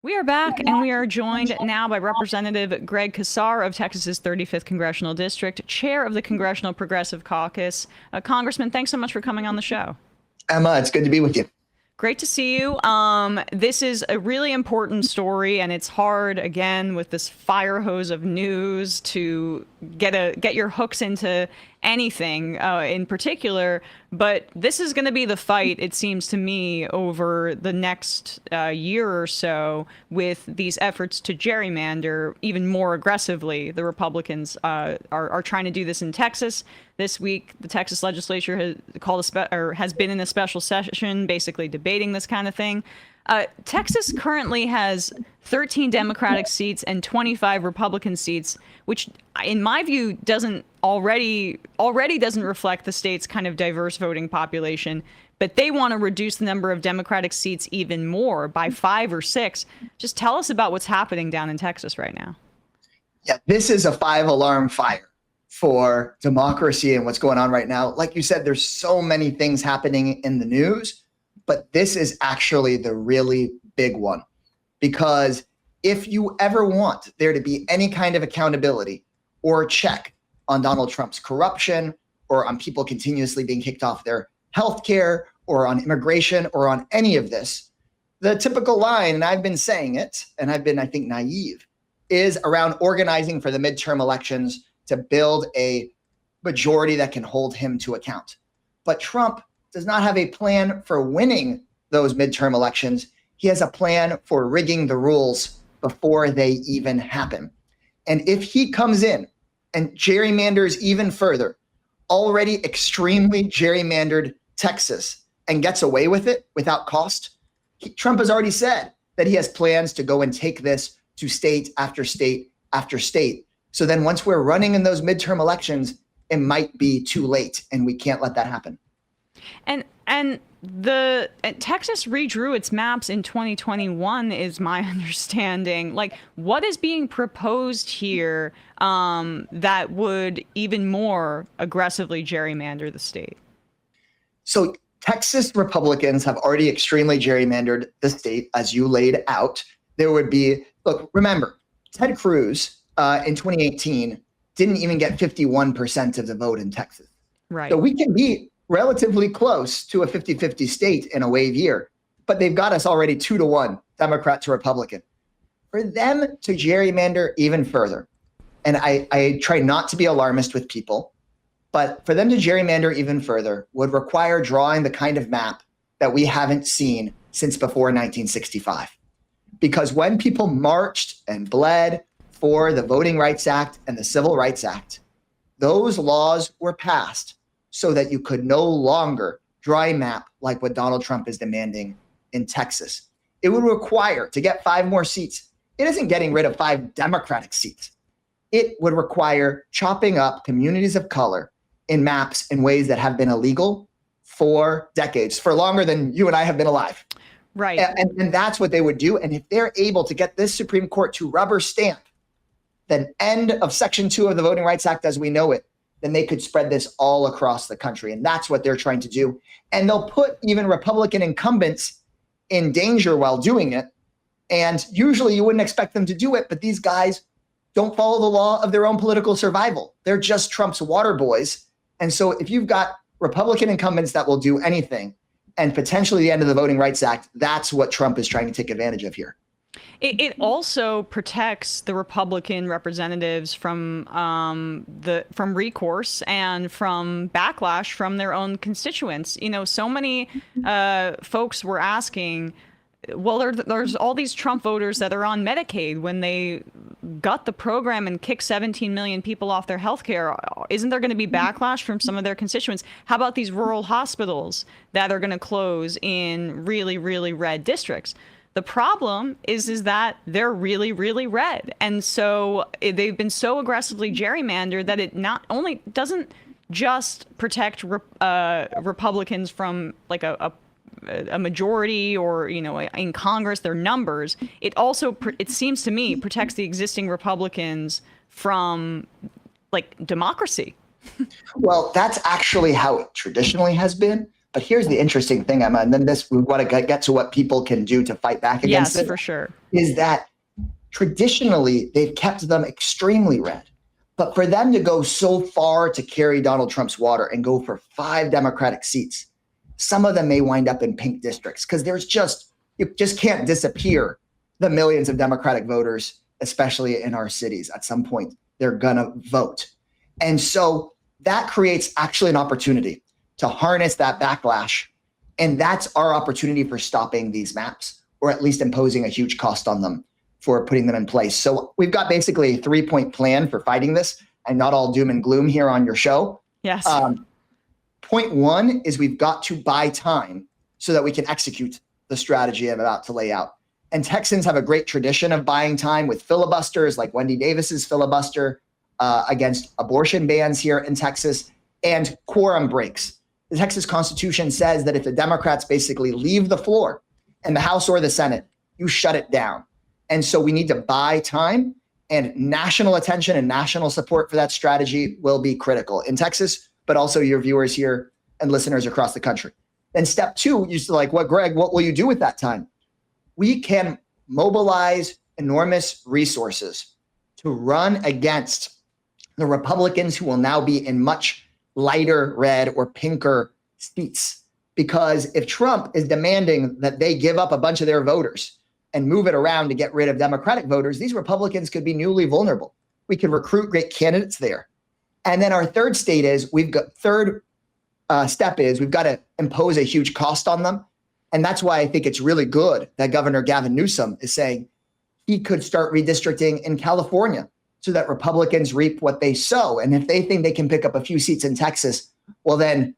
We are back, and we are joined now by Representative Greg Casar of Texas's 35th Congressional District, chair of the Congressional Progressive Caucus. Congressman, thanks so much for coming on the show. Emma, it's good to be with you. Great to see you. This is a really important story, and it's hard, again, with this fire hose of news to get your hooks into anything in particular. But this is going to be the fight, it seems to me, over the next year or so with these efforts to gerrymander even more aggressively. The Republicans are trying to do this in Texas. This week, the Texas legislature has been in a special session, basically debating this kind of thing. Texas currently has 13 Democratic seats and 25 Republican seats, which, in my view, doesn't already doesn't reflect the state's kind of diverse voting population. But they want to reduce the number of Democratic seats even more by 5 or 6. Just tell us about what's happening down in Texas right now. Yeah, this is a 5-alarm fire for democracy and what's going on right now. Like you said, there's so many things happening in the news, but this is actually the really big one. Because if you ever want there to be any kind of accountability or check on Donald Trump's corruption or on people continuously being kicked off their health care or on immigration or on any of this, the typical line, and I've been saying it, and I've been, I think, naive, is around organizing for the midterm elections to build a majority that can hold him to account. But Trump does not have a plan for winning those midterm elections. He has a plan for rigging the rules before they even happen. And if he comes in and gerrymanders even further, already extremely gerrymandered Texas, and gets away with it without cost, Trump has already said that he has plans to go and take this to state after state after state. So then once we're running in those midterm elections, it might be too late, and we can't let that happen. And Texas redrew its maps in 2021, is my understanding. Like, what is being proposed here that would even more aggressively gerrymander the state? So Texas Republicans have already extremely gerrymandered the state, as you laid out. There would be, look, remember, Ted Cruz in 2018 didn't even get 51% of the vote in Texas. Right. So we can be relatively close to a 50-50 state in a wave year, but they've got us already 2-1 Democrat to Republican. For them to gerrymander even further, and I try not to be alarmist with people, but for them to gerrymander even further would require drawing the kind of map that we haven't seen since before 1965. Because when people marched and bled for the Voting Rights Act and the Civil Rights Act, those laws were passed so that you could no longer draw a map like what Donald Trump is demanding in Texas. It would require, to get 5 more seats, it isn't getting rid of 5 Democratic seats. It would require chopping up communities of color in maps in ways that have been illegal for decades, for longer than you and I have been alive. Right. And that's what they would do. And if they're able to get this Supreme Court to rubber stamp the end of Section 2 of the Voting Rights Act as we know it, then they could spread this all across the country. And that's what they're trying to do. And they'll put even Republican incumbents in danger while doing it. And usually you wouldn't expect them to do it, but these guys don't follow the law of their own political survival. They're just Trump's water boys. And so if you've got Republican incumbents that will do anything, and potentially the end of the Voting Rights Act, that's what Trump is trying to take advantage of here. It also protects the Republican representatives from recourse and from backlash from their own constituents. You know, so many folks were asking, well, there's all these Trump voters that are on Medicaid when they gut the program and kick 17 million people off their health care. Isn't there going to be backlash from some of their constituents? How about these rural hospitals that are going to close in really, really red districts? The problem is that they're really, really red. And so they've been so aggressively gerrymandered that it not only doesn't just protect Republicans from like a majority or, you know, in Congress, their numbers. It also, it seems to me, protects the existing Republicans from like democracy. Well, that's actually how it traditionally has been. But here's the interesting thing, Emma, and then we want to get to what people can do to fight back against it. Yes, for sure. Is that traditionally they've kept them extremely red. But for them to go so far to carry Donald Trump's water and go for 5 Democratic seats, some of them may wind up in pink districts because you just can't disappear the millions of Democratic voters, especially in our cities. At some point, they're going to vote. And so that creates actually an opportunity to harness that backlash. And that's our opportunity for stopping these maps, or at least imposing a huge cost on them for putting them in place. So we've got basically a 3-point plan for fighting this, and not all doom and gloom here on your show. Yes. Point 1 is we've got to buy time so that we can execute the strategy I'm about to lay out. And Texans have a great tradition of buying time with filibusters, like Wendy Davis's filibuster against abortion bans here in Texas, and quorum breaks. The Texas Constitution says that if the Democrats basically leave the floor in the House or the Senate, you shut it down. And so we need to buy time, and national attention and national support for that strategy will be critical in Texas, but also your viewers here and listeners across the country. Then step 2, you say like, Greg, what will you do with that time? We can mobilize enormous resources to run against the Republicans who will now be in much lighter red or pinker seats. Because if Trump is demanding that they give up a bunch of their voters and move it around to get rid of Democratic voters, these Republicans could be newly vulnerable. We could recruit great candidates there. And then our third step is we've got to impose a huge cost on them. And that's why I think it's really good that Governor Gavin Newsom is saying he could start redistricting in California so that Republicans reap what they sow. And if they think they can pick up a few seats in Texas, well, then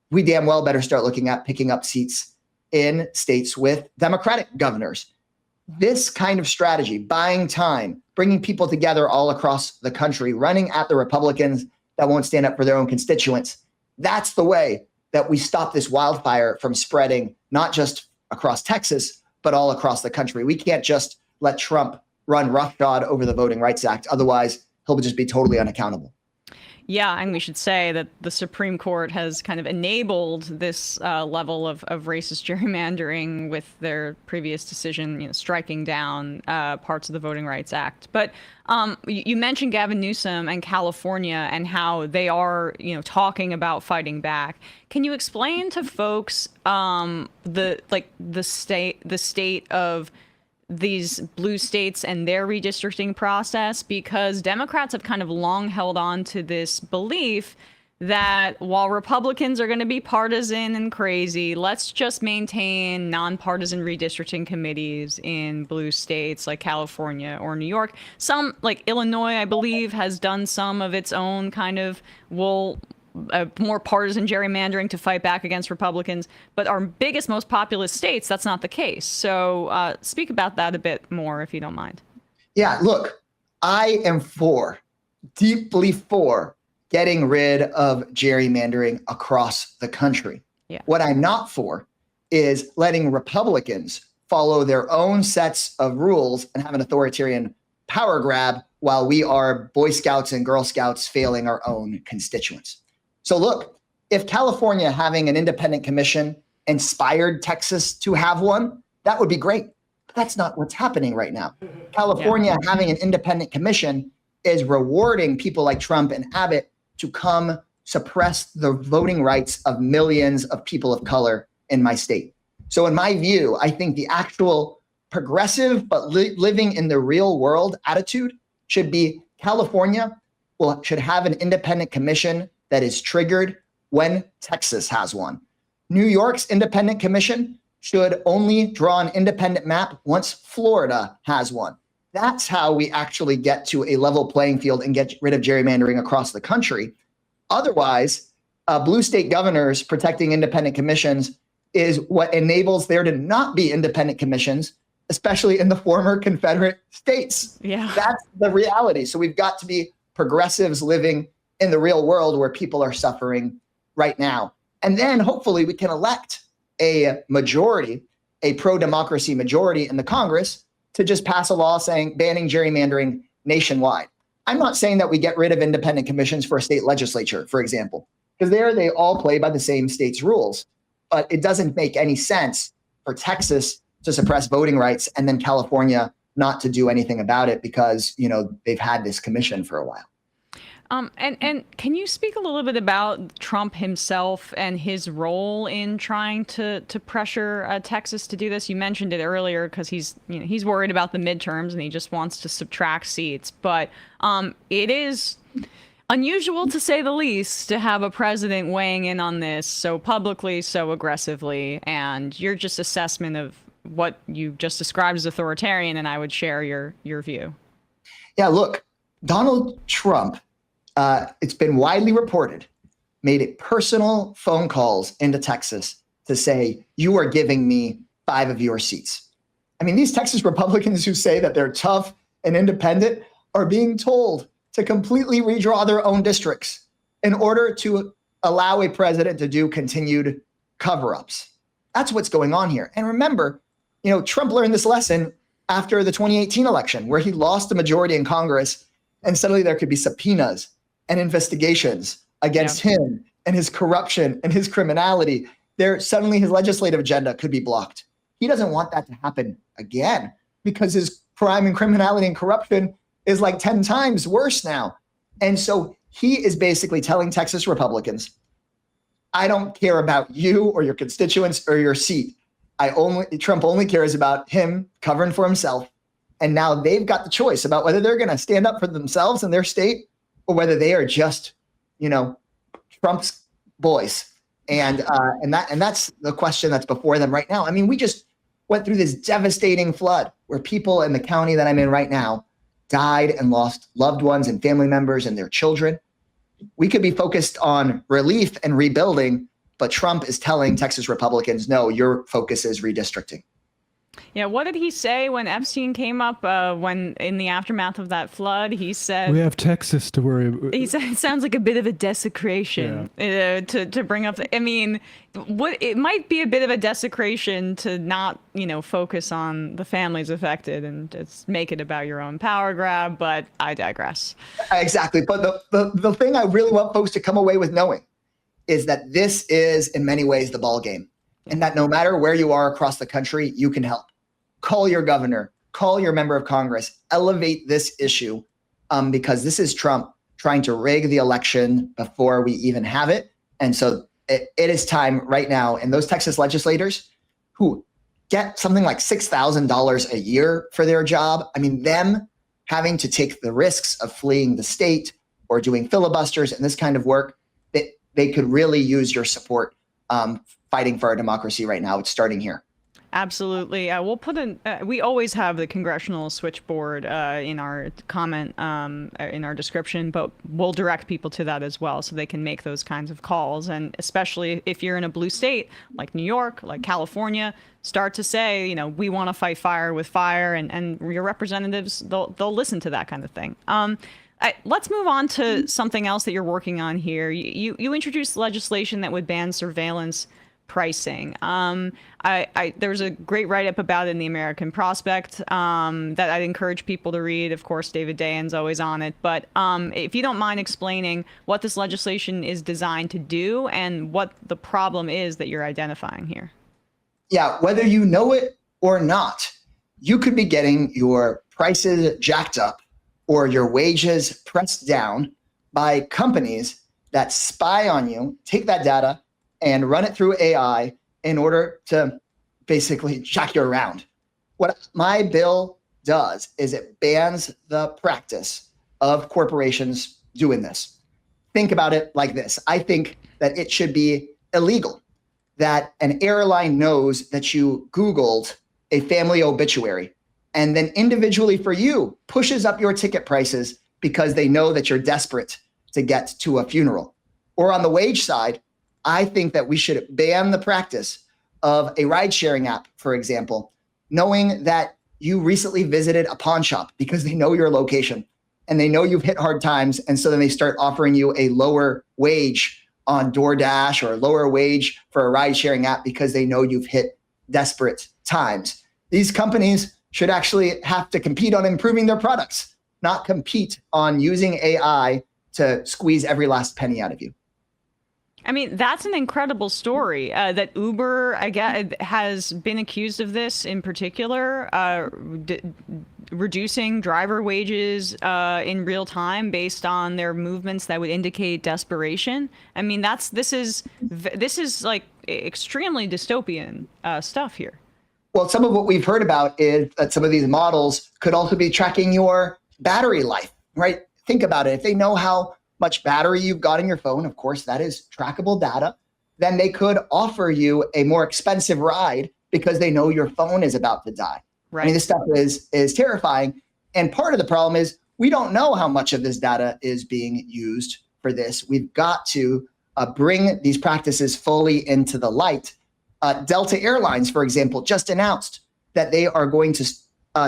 we damn well better start looking at picking up seats in states with Democratic governors. This kind of strategy, buying time, bringing people together all across the country, running at the Republicans that won't stand up for their own constituents, that's the way that we stop this wildfire from spreading, not just across Texas, but all across the country. We can't just let Trump run roughshod over the Voting Rights Act. Otherwise, he'll just be totally unaccountable. Yeah, and we should say that the Supreme Court has kind of enabled this level of racist gerrymandering with their previous decision, striking down parts of the Voting Rights Act. But you mentioned Gavin Newsom and California and how they are, talking about fighting back. Can you explain to folks the state of these blue states and their redistricting process? Because Democrats have kind of long held on to this belief that while Republicans are going to be partisan and crazy, let's just maintain nonpartisan redistricting committees in blue states like California or New York. Some, like Illinois, I believe, has done some of its own kind of more partisan gerrymandering to fight back against Republicans. But our biggest, most populous states, that's not the case. So speak about that a bit more, if you don't mind. Yeah, look, I am deeply for getting rid of gerrymandering across the country. Yeah. What What I'm not for is letting Republicans follow their own sets of rules and have an authoritarian power grab while we are Boy Scouts and Girl Scouts failing our own constituents. So look, if California having an independent commission inspired Texas to have one, that would be great. But that's not what's happening right now. California having an independent commission is rewarding people like Trump and Abbott to come suppress the voting rights of millions of people of color in my state. So in my view, I think the actual progressive but living in the real world attitude should be California should have an independent commission that is triggered when Texas has one. New York's independent commission should only draw an independent map once Florida has one. That's how we actually get to a level playing field and get rid of gerrymandering across the country. Otherwise, blue state governors protecting independent commissions is what enables there to not be independent commissions, especially in the former Confederate states. Yeah. That's the reality. So we've got to be progressives living in the real world where people are suffering right now. And then hopefully we can elect a majority, a pro-democracy majority in the Congress to just pass a law banning gerrymandering nationwide. I'm not saying that we get rid of independent commissions for a state legislature, for example, because they all play by the same state's rules. but it doesn't make any sense for Texas to suppress voting rights and then California not to do anything about it because, they've had this commission for a while. And can you speak a little bit about Trump himself and his role in trying to pressure Texas to do this? You mentioned it earlier because he's worried about the midterms and he just wants to subtract seats. But it is unusual, to say the least, to have a president weighing in on this so publicly, so aggressively. And your just assessment of what you just described as authoritarian, and I would share your view. Yeah, look, Donald Trump, it's been widely reported, made it personal phone calls into Texas to say, you are giving me 5 of your seats. I mean, these Texas Republicans who say that they're tough and independent are being told to completely redraw their own districts in order to allow a president to do continued cover-ups. That's what's going on here. And remember, Trump learned this lesson after the 2018 election, where he lost the majority in Congress, and suddenly there could be subpoenas and investigations against him and his corruption and his criminality. Suddenly his legislative agenda could be blocked. He doesn't want that to happen again because his crime and criminality and corruption is like 10 times worse now. And so he is basically telling Texas Republicans, I don't care about you or your constituents or your seat. Trump only cares about him covering for himself. And now they've got the choice about whether they're going to stand up for themselves and their state or whether they are just, Trump's boys. And that's the question that's before them right now. I mean, we just went through this devastating flood where people in the county that I'm in right now died and lost loved ones and family members and their children. We could be focused on relief and rebuilding, but Trump is telling Texas Republicans, no, your focus is redistricting. Yeah, what did he say when Epstein came up? When in the aftermath of that flood, he said, "We have Texas to worry about." He said it sounds like a bit of a desecration to bring up. I mean, it might be a bit of a desecration to not focus on the families affected and just make it about your own power grab. But I digress. Exactly. But the thing I really want folks to come away with knowing is that this is in many ways the ball game. And that no matter where you are across the country, you can help. Call your governor, call your member of Congress, elevate this issue because this is Trump trying to rig the election before we even have it. And so it is time right now. And those Texas legislators who get something like $6,000 a year for their job, I mean, them having to take the risks of fleeing the state or doing filibusters and this kind of work, they could really use your support fighting for our democracy right now. It's starting here. Absolutely. We'll put in, we always have the congressional switchboard in our comment, in our description, but we'll direct people to that as well so they can make those kinds of calls. And especially if you're in a blue state like New York, like California, start to say, we want to fight fire with fire, and your representatives, they'll listen to that kind of thing. Let's move on to something else that you're working on here. You introduced legislation that would ban surveillance pricing. There's a great write-up about it in the American Prospect that I'd encourage people to read. Of course, David Dayen's always on it. But if you don't mind explaining what this legislation is designed to do and what the problem is that you're identifying here. Yeah, whether you know it or not, you could be getting your prices jacked up or your wages pressed down by companies that spy on you, take that data, and run it through AI in order to basically jack you around. What my bill does is it bans the practice of corporations doing this. Think about it like this. I think that it should be illegal that an airline knows that you Googled a family obituary and then individually for you pushes up your ticket prices because they know that you're desperate to get to a funeral. Or on the wage side, I think that we should ban the practice of a ride-sharing app, for example, knowing that you recently visited a pawn shop because they know your location and they know you've hit hard times. And so then they start offering you a lower wage on DoorDash or a lower wage for a ride-sharing app because they know you've hit desperate times. These companies should actually have to compete on improving their products, not compete on using AI to squeeze every last penny out of you. I mean, that's an incredible story that Uber, I guess, has been accused of this in particular, reducing driver wages in real time based on their movements that would indicate desperation. I mean, this is like extremely dystopian stuff here. Well, some of what we've heard about is that some of these models could also be tracking your battery life, right? Think about it. If they know how much battery you've got in your phone, of course, that is trackable data, then they could offer you a more expensive ride because they know your phone is about to die. Right. I mean, this stuff is terrifying. And part of the problem is we don't know how much of this data is being used for this. We've got to bring these practices fully into the light. Delta Airlines, for example, just announced that they are going to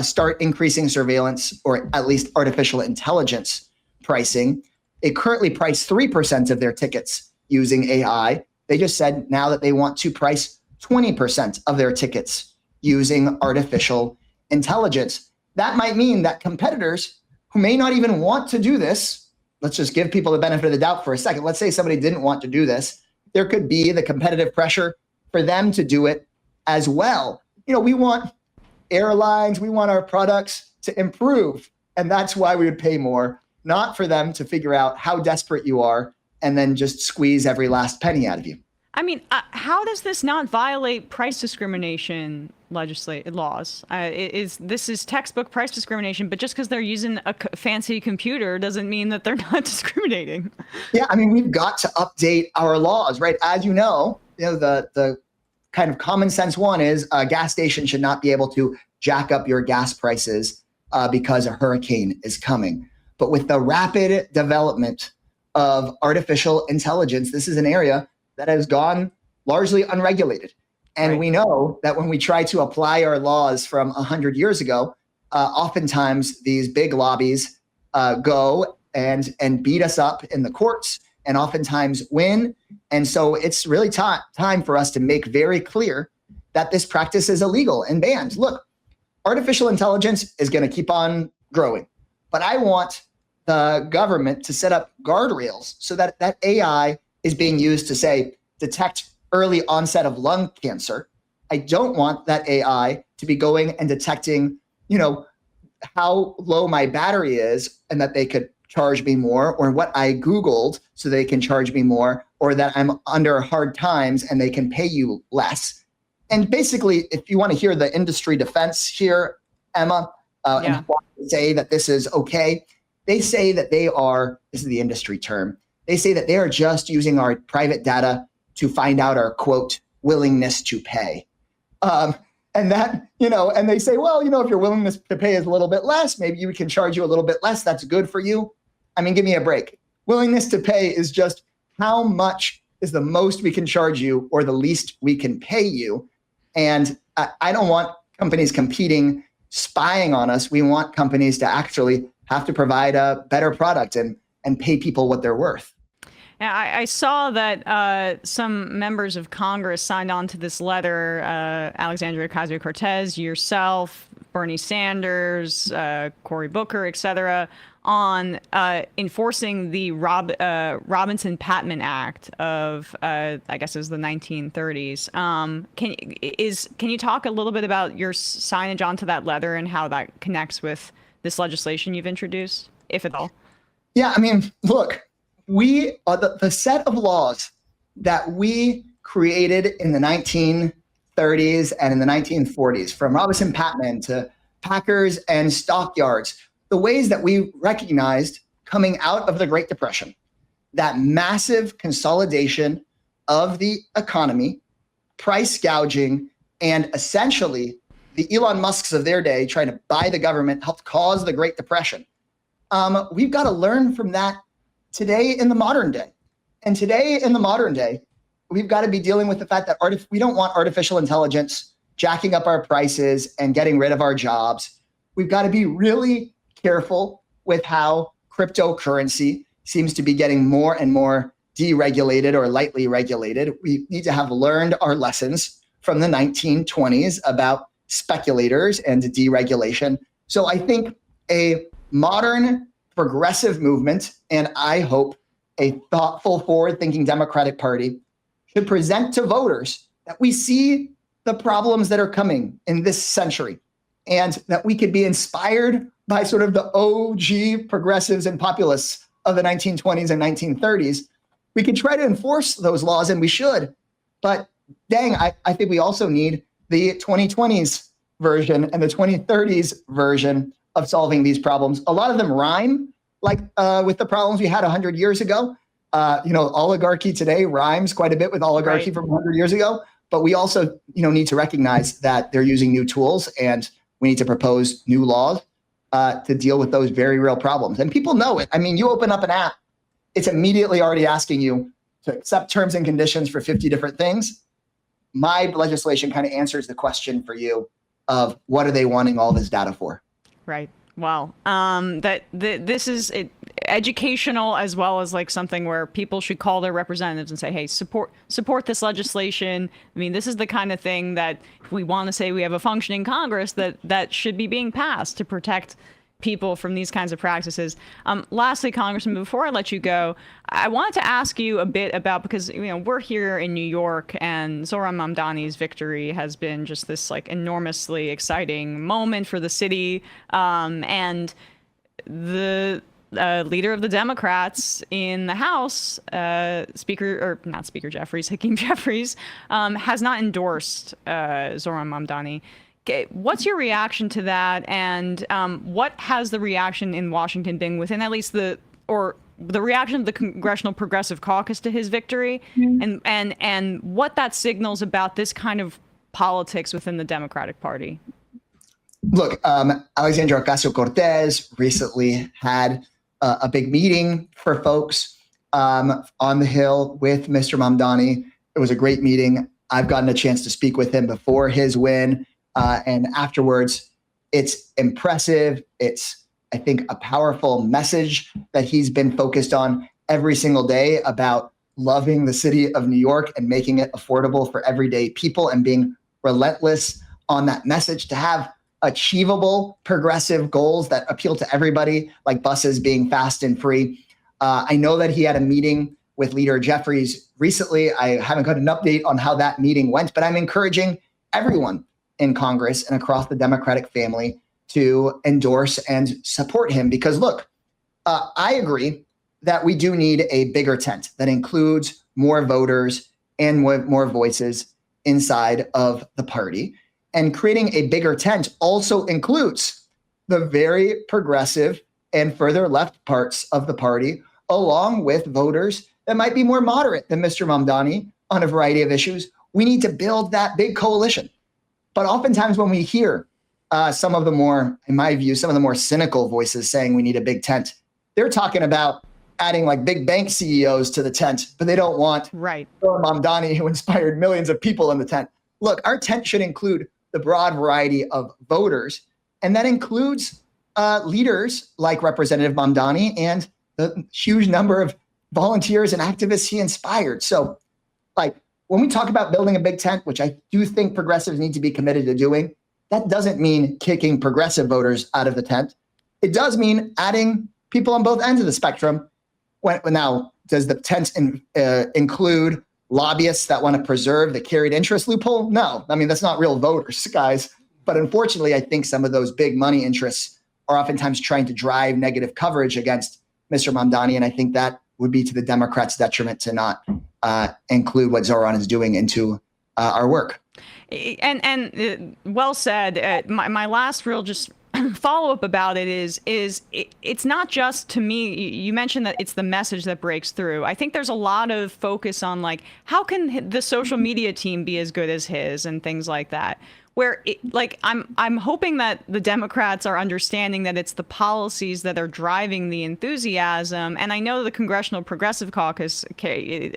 start increasing surveillance, or at least artificial intelligence pricing. They currently price 3% of their tickets using AI. They just said now that they want to price 20% of their tickets using artificial intelligence. That might mean that competitors who may not even want to do this, let's just give people the benefit of the doubt for a second. Let's say somebody didn't want to do this. There could be the competitive pressure for them to do it as well. You know, we want airlines, we want our products to improve, and that's why we would pay more, not for them to figure out how desperate you are and then just squeeze every last penny out of you. I mean, how does this not violate price discrimination laws? This is textbook price discrimination, but just because they're using a fancy computer doesn't mean that they're not discriminating. Yeah, I mean, we've got to update our laws, right? As you know, the kind of common sense one is a gas station should not be able to jack up your gas prices because a hurricane is coming. But with the rapid development of artificial intelligence, this is an area that has gone largely unregulated. And Right. we know that when we try to apply our laws from 100 years ago, oftentimes these big lobbies go and beat us up in the courts and oftentimes win. And so it's really time for us to make very clear that this practice is illegal and banned. Look, artificial intelligence is going to keep on growing, but I want the government to set up guardrails so that that AI is being used to, say, detect early onset of lung cancer. I don't want that AI to be going and detecting, how low my battery is and that they could charge me more, or what I Googled so they can charge me more, or that I'm under hard times and they can pay you less. And basically, if you want to hear the industry defense here, Emma, and say that this is okay, they say that this is the industry term, they say that they are just using our private data to find out our, quote, willingness to pay. And that, and they say, well, if your willingness to pay is a little bit less, maybe we can charge you a little bit less. That's good for you. I mean, give me a break. Willingness to pay is just how much is the most we can charge you or the least we can pay you. And I don't want companies competing, spying on us. We want companies to actually have to provide a better product and pay people what they're worth. I saw that some members of Congress signed on to this letter, Alexandria Ocasio-Cortez, yourself, Bernie Sanders, Cory Booker, et cetera, on enforcing the Robinson-Patman Act of, I guess it was the 1930s. Can you talk a little bit about your signage onto that letter and how that connects with this legislation you've introduced, if at all? Yeah, I mean, look, we are the set of laws that we created in the 1930s and in the 1940s, from Robinson-Patman to Packers and stockyards, the ways that we recognized coming out of the Great Depression, that massive consolidation of the economy, price gouging, and essentially the Elon Musks of their day trying to buy the government helped cause the Great Depression. We've got to learn from that today in the modern day. And today in the modern day, we've got to be dealing with the fact that we don't want artificial intelligence jacking up our prices and getting rid of our jobs. We've got to be really careful with how cryptocurrency seems to be getting more and more deregulated or lightly regulated. We need to have learned our lessons from the 1920s about speculators and deregulation. So I think a modern progressive movement, and I hope a thoughtful, forward-thinking Democratic Party should present to voters that we see the problems that are coming in this century and that we could be inspired by sort of the OG progressives and populists of the 1920s and 1930s. We could try to enforce those laws, and we should. But dang, I think we also need the 2020s version and the 2030s version of solving these problems. A lot of them rhyme, like with the problems we had 100 years ago. Oligarchy today rhymes quite a bit with oligarchy from 100 years ago. But we also, need to recognize that they're using new tools, and we need to propose new laws to deal with those very real problems. And people know it. I mean, you open up an app, it's immediately already asking you to accept terms and conditions for 50 different things. My legislation kind of answers the question for you of what are they wanting all this data for? Right. Wow. This is educational as well as like something where people should call their representatives and say, hey, support this legislation. I mean, this is the kind of thing that if we want to say we have a functioning Congress, that should be being passed to protect people from these kinds of practices. Lastly, Congressman, before I let you go, I wanted to ask you a bit about, because we're here in New York, and Zohran Mamdani's victory has been just this like enormously exciting moment for the city, and the leader of the Democrats in the House, Hakeem Jeffries, has not endorsed Zohran Mamdani. What's your reaction to that, and what has the reaction in Washington been within at least the reaction of the Congressional Progressive Caucus to his victory, and what that signals about this kind of politics within the Democratic Party? Look, Alexandria Ocasio-Cortez recently had a big meeting for folks on the Hill with Mr. Mamdani. It was a great meeting. I've gotten a chance to speak with him before his win. And afterwards, it's impressive. It's, I think, a powerful message that he's been focused on every single day about loving the city of New York and making it affordable for everyday people and being relentless on that message to have achievable progressive goals that appeal to everybody, like buses being fast and free. I know that he had a meeting with Leader Jeffries recently. I haven't got an update on how that meeting went, but I'm encouraging everyone in Congress and across the Democratic family to endorse and support him. Because look, I agree that we do need a bigger tent that includes more voters and more voices inside of the party. And creating a bigger tent also includes the very progressive and further left parts of the party, along with voters that might be more moderate than Mr. Mamdani on a variety of issues. We need to build that big coalition. But oftentimes when we hear some of the more, in my view, some of the more cynical voices saying we need a big tent, they're talking about adding like big bank CEOs to the tent, but they don't want Mamdani, who inspired millions of people in the tent. Look, our tent should include the broad variety of voters, and that includes leaders like Representative Mamdani and the huge number of volunteers and activists he inspired. So, like, when we talk about building a big tent, which I do think progressives need to be committed to doing, that doesn't mean kicking progressive voters out of the tent. It does mean adding people on both ends of the spectrum. Now, does the tent include lobbyists that want to preserve the carried interest loophole? No. I mean, that's not real voters, guys. But unfortunately, I think some of those big money interests are oftentimes trying to drive negative coverage against Mr. Mamdani, and I think that would be to the Democrats' detriment to not include what Zohran is doing into our work. And well said. My last real just follow-up about it is it's not just, to me, you mentioned that it's the message that breaks through. I think there's a lot of focus on like, how can the social media team be as good as his and things like that, where I'm hoping that the Democrats are understanding that it's the policies that are driving the enthusiasm. And I know the Congressional Progressive Caucus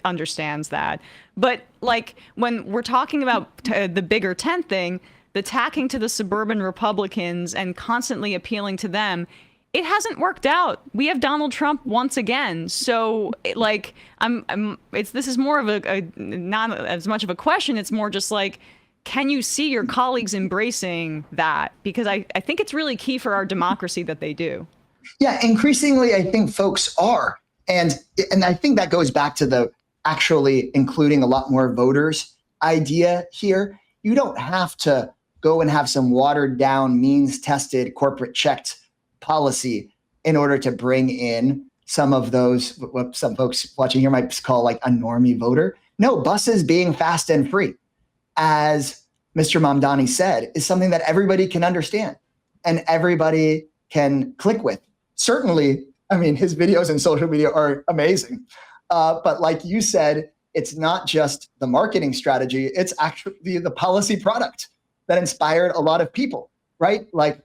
understands that. But like when we're talking about the bigger tent thing, the tacking to the suburban Republicans and constantly appealing to them, it hasn't worked out. We have Donald Trump once again. So like this is more of a not as much of a question. It's more just like, can you see your colleagues embracing that? Because I think it's really key for our democracy that they do. Yeah, increasingly, I think folks are. And I think that goes back to the actually including a lot more voters idea here. You don't have to go and have some watered down, means tested, corporate checked policy in order to bring in some of those, what some folks watching here might call like a normie voter. No, buses being fast and free, as Mr. Mamdani said, is something that everybody can understand and everybody can click with. Certainly, I mean, his videos and social media are amazing. But like you said, it's not just the marketing strategy, it's actually the policy product that inspired a lot of people, right? Like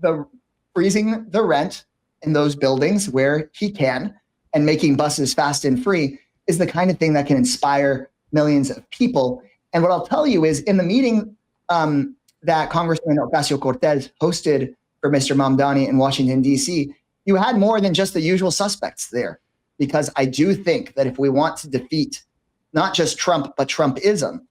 the freezing the rent in those buildings where he can and making buses fast and free is the kind of thing that can inspire millions of people. And what I'll tell you is in the meeting that Congressman Ocasio-Cortez hosted for Mr. Mamdani in Washington, D.C., you had more than just the usual suspects there, because I do think that if we want to defeat not just Trump, but Trumpism,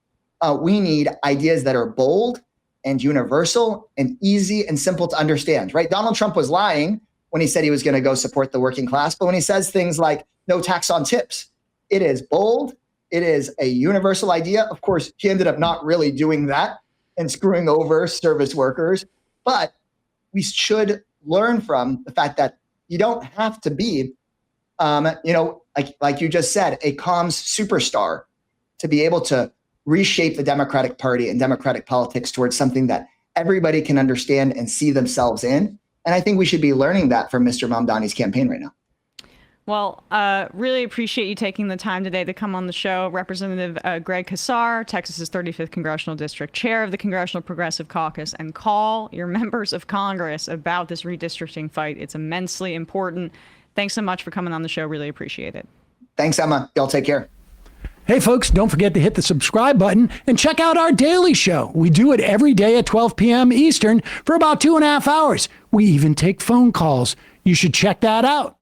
we need ideas that are bold and universal and easy and simple to understand, right? Donald Trump was lying when he said he was going to go support the working class, but when he says things like no tax on tips, it is bold, it is a universal idea. Of course, he ended up not really doing that and screwing over service workers, but we should learn from the fact that you don't have to be, like you just said, a comms superstar to be able to reshape the Democratic Party and Democratic politics towards something that everybody can understand and see themselves in. And I think we should be learning that from Mr. Mamdani's campaign right now. Well, really appreciate you taking the time today to come on the show. Representative Greg Casar, Texas's 35th Congressional District, chair of the Congressional Progressive Caucus, and call your members of Congress about this redistricting fight. It's immensely important. Thanks so much for coming on the show. Really appreciate it. Thanks, Emma. Y'all take care. Hey, folks, don't forget to hit the subscribe button and check out our daily show. We do it every day at 12 p.m. Eastern for about 2.5 hours. We even take phone calls. You should check that out.